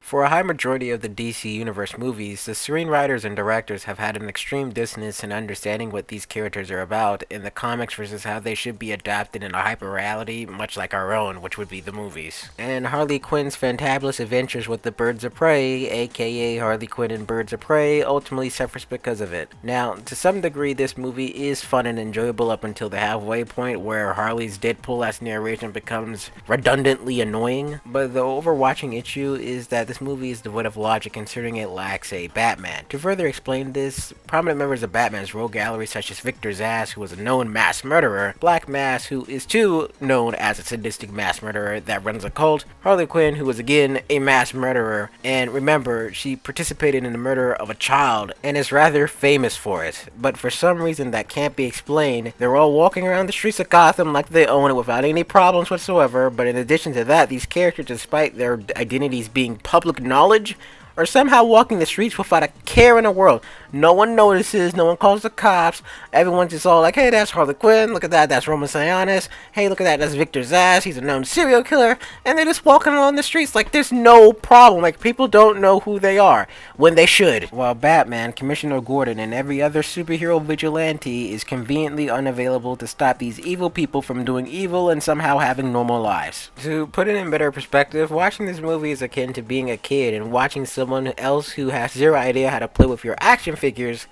For a high majority of the DC Universe movies, the screenwriters and directors have had an extreme dissonance in understanding what these characters are about in the comics versus how they should be adapted in a hyper-reality, much like our own, which would be the movies. And Harley Quinn's fantabulous adventures with the Birds of Prey, aka Harley Quinn and Birds of Prey, ultimately suffers because of it. Now, to some degree, this movie is fun and enjoyable up until the halfway point where Harley's Deadpool-esque narration becomes redundantly annoying, but the overwatching issue is that this movie is devoid of logic considering it lacks a Batman. To further explain this, prominent members of Batman's rogue gallery such as Victor Zsasz, who was a known mass murderer, Black Mass, who is too known as a sadistic mass murderer that runs a cult, Harley Quinn, who was again a mass murderer, and remember, she participated in the murder of a child and is rather famous for it, but for some reason that can't be explained, they're all walking around the streets of Gotham like they own it without any problems whatsoever. But in addition to that, these characters, despite their identities being public knowledge, are somehow walking the streets without a care in the world. No one notices, no one calls the cops, everyone's just all like, hey, that's Harley Quinn, look at that, that's Roman Sionis, hey, look at that, that's Victor Zsasz, he's a known serial killer, and they're just walking along the streets like there's no problem, like people don't know who they are, when they should. While Batman, Commissioner Gordon, and every other superhero vigilante is conveniently unavailable to stop these evil people from doing evil and somehow having normal lives. To put it in better perspective, watching this movie is akin to being a kid and watching someone else who has zero idea how to play with your action figures,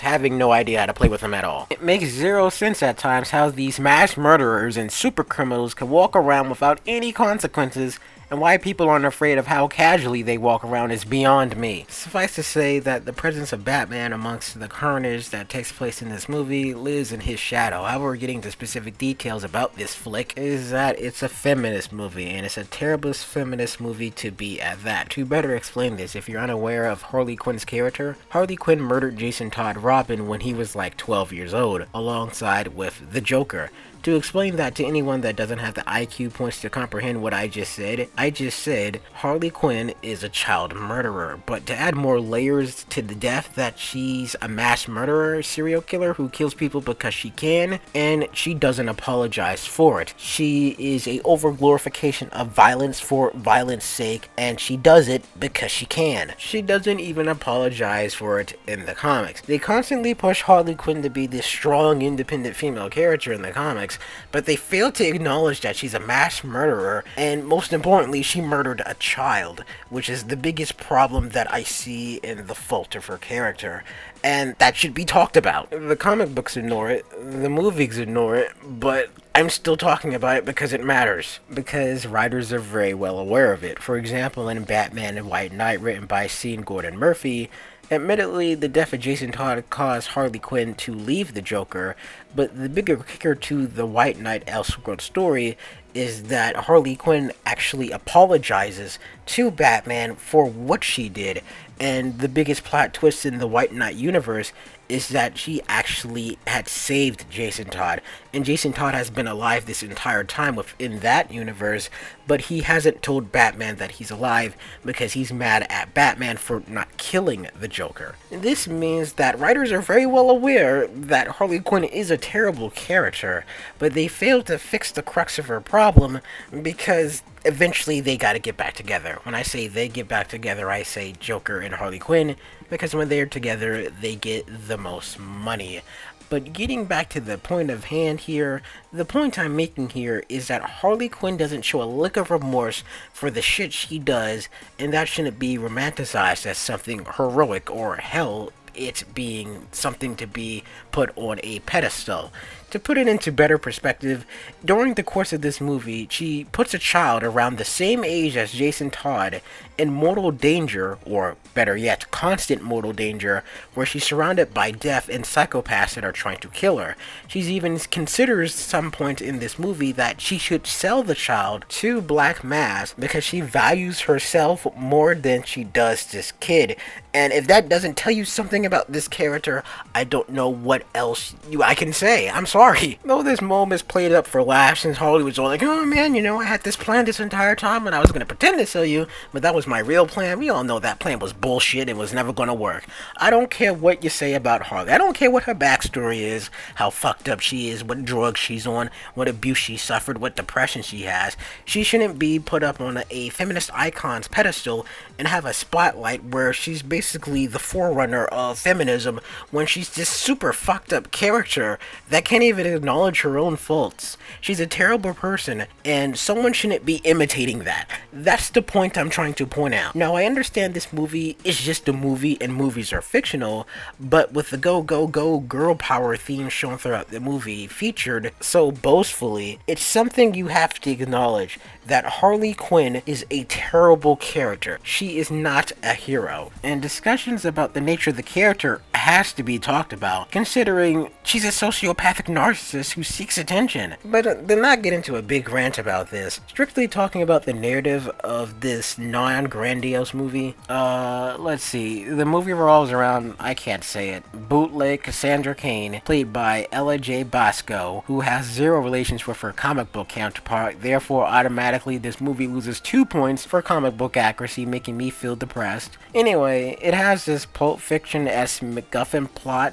having no idea how to play with them at all. It makes zero sense at times how these mass murderers and super criminals can walk around without any consequences, and why people aren't afraid of how casually they walk around is beyond me. Suffice to say that the presence of Batman amongst the carnage that takes place in this movie lives in his shadow. However, getting to specific details about this flick is that it's a feminist movie, and it's a terrible feminist movie to be at that. To better explain this, if you're unaware of Harley Quinn's character, Harley Quinn murdered Jason Todd Robin when he was like 12 years old, alongside with the Joker. To explain that to anyone that doesn't have the IQ points to comprehend what I just said Harley Quinn is a child murderer. But to add more layers to the death, that she's a mass murderer, serial killer who kills people because she can, and she doesn't apologize for it. She is a overglorification of violence for violence sake, and she does it because she can. She doesn't even apologize for it in the comics. They constantly push Harley Quinn to be this strong, independent female character in the comics, but they fail to acknowledge that she's a mass murderer, and most importantly, she murdered a child, which is the biggest problem that I see in the fault of her character, and that should be talked about. The comic books ignore it, the movies ignore it, but I'm still talking about it because it matters, because writers are very well aware of it. For example, in Batman and White Knight, written by Sean Gordon Murphy, admittedly, the death of Jason Todd caused Harley Quinn to leave the Joker, but the bigger kicker to the White Knight Elseworld story is that Harley Quinn actually apologizes to Batman for what she did, and the biggest plot twist in the White Knight universe is that she actually had saved Jason Todd, and Jason Todd has been alive this entire time within that universe, but he hasn't told Batman that he's alive because he's mad at Batman for not killing the Joker. This means that writers are very well aware that Harley Quinn is a terrible character, but they fail to fix the crux of her problem because eventually they gotta get back together. When I say they get back together, I say Joker and Harley Quinn, because when they're together, they get the most money. But getting back to the point of hand here, the point I'm making here is that Harley Quinn doesn't show a lick of remorse for the shit she does, and that shouldn't be romanticized as something heroic or hell, it being something to be put on a pedestal. To put it into better perspective, during the course of this movie, she puts a child around the same age as Jason Todd in mortal danger, or better yet, constant mortal danger, where she's surrounded by death and psychopaths that are trying to kill her. She's even considers some point in this movie that she should sell the child to Black Mass because she values herself more than she does this kid. And if that doesn't tell you something about this character, I don't know what else I can say. I'm sorry. sorry. Though this moment is played up for laughs, and Harley was all like, oh man, I had this plan this entire time and I was gonna pretend to sell you, but that was my real plan. We all know that plan was bullshit and was never gonna work. I don't care what you say about Harley. I don't care what her backstory is, how fucked up she is, what drugs she's on, what abuse she suffered, what depression she has. She shouldn't be put up on a feminist icon's pedestal and have a spotlight where she's basically the forerunner of feminism when she's this super fucked up character that can't even acknowledge her own faults. She's a terrible person, and someone shouldn't be imitating that. That's the point I'm trying to point out. Now, I understand this movie is just a movie and movies are fictional, but with the go, go, go girl power theme shown throughout the movie featured so boastfully, it's something you have to acknowledge that Harley Quinn is a terrible character. She is not a hero. And discussions about the nature of the character has to be talked about, considering she's a sociopathic narcissist who seeks attention. But they'll not get into a big rant about this. Strictly talking about the narrative of this non-grandiose movie, let's see. The movie revolves around, I can't say it, bootleg Cassandra Cain, played by Ella J. Bosco, who has zero relations with her comic book counterpart, therefore automatically this movie loses 2 points for comic book accuracy, making me feel depressed. Anyway, it has this Pulp Fiction-esque MacGuffin plot.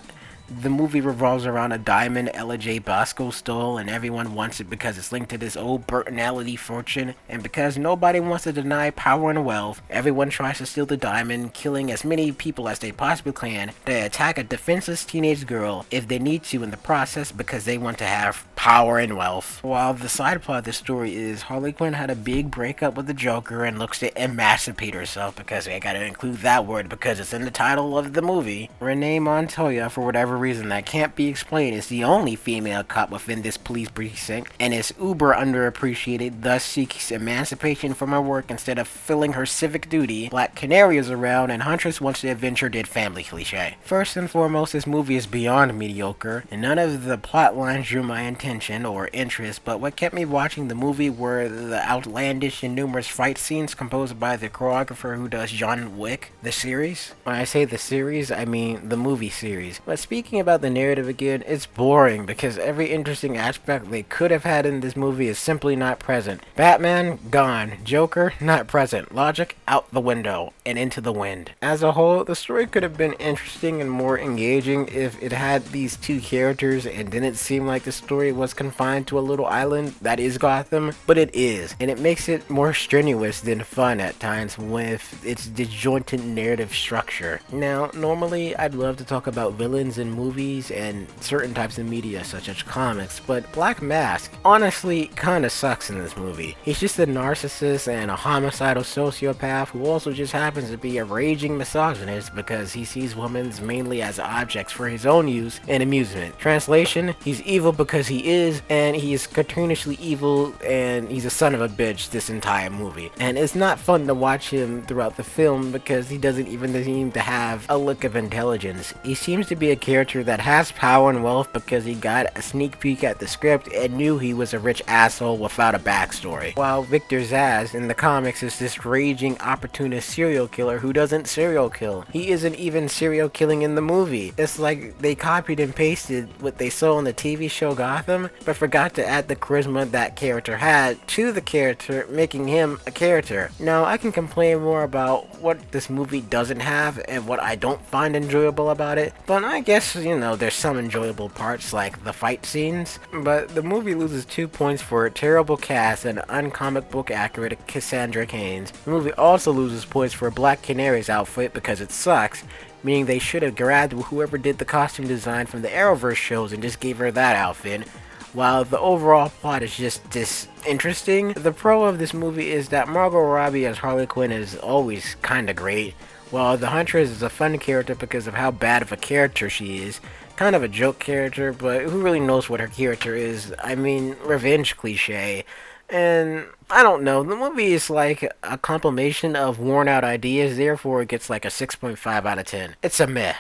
The movie revolves around a diamond Ella J. Bosco stole, and everyone wants it because it's linked to this old Burton Alley fortune, and because nobody wants to deny power and wealth, everyone tries to steal the diamond, killing as many people as they possibly can. They attack a defenseless teenage girl if they need to in the process because they want to have power and wealth. While the side plot of the story is Harley Quinn had a big breakup with the Joker and looks to emancipate herself, because I gotta include that word because it's in the title of the movie. Renee Montoya, for whatever reason that can't be explained, is the only female cop within this police precinct and is uber underappreciated, thus seeks emancipation from her work instead of filling her civic duty. Black Canary is around, and Huntress wants the adventure did family cliche. First and foremost, this movie is beyond mediocre, and none of the plot lines drew my attention or interest, but what kept me watching the movie were the outlandish and numerous fight scenes composed by the choreographer who does John Wick, the series. When I say the series, I mean the movie series. But speaking about the narrative again, it's boring because every interesting aspect they could have had in this movie is simply not present. Batman, gone. Joker, not present. Logic, out the window and into the wind. As a whole, the story could have been interesting and more engaging if it had these two characters and didn't seem like the story was confined to a little island that is Gotham, but it is, and it makes it more strenuous than fun at times with its disjointed narrative structure. Now, normally I'd love to talk about villains in movies and certain types of media such as comics, but Black Mask honestly kinda sucks in this movie. He's just a narcissist and a homicidal sociopath who also just happens to be a raging misogynist because he sees women mainly as objects for his own use and amusement. Translation, he's evil because he is, and he is cartoonishly evil, and he's a son of a bitch this entire movie. And it's not fun to watch him throughout the film because he doesn't even seem to have a look of intelligence. He seems to be a character that has power and wealth because he got a sneak peek at the script and knew he was a rich asshole without a backstory. While Victor Zsasz in the comics is this raging opportunist serial killer who doesn't serial kill. He isn't even serial killing in the movie. It's like they copied and pasted what they saw on the TV show Gotham, but forgot to add the charisma that character had to the character, making him a character. Now, I can complain more about what this movie doesn't have and what I don't find enjoyable about it, but I guess, there's some enjoyable parts like the fight scenes, but the movie loses 2 points for a terrible cast and uncomic book accurate Cassandra Cain. The movie also loses points for Black Canary's outfit because it sucks, meaning they should have grabbed whoever did the costume design from the Arrowverse shows and just gave her that outfit. While the overall plot is just disinteresting, the pro of this movie is that Margot Robbie as Harley Quinn is always kinda great, while the Huntress is a fun character because of how bad of a character she is. Kind of a joke character, but who really knows what her character is? I mean, revenge cliche. And I don't know, the movie is like a compilation of worn out ideas, therefore it gets like a 6.5 out of 10. It's a meh.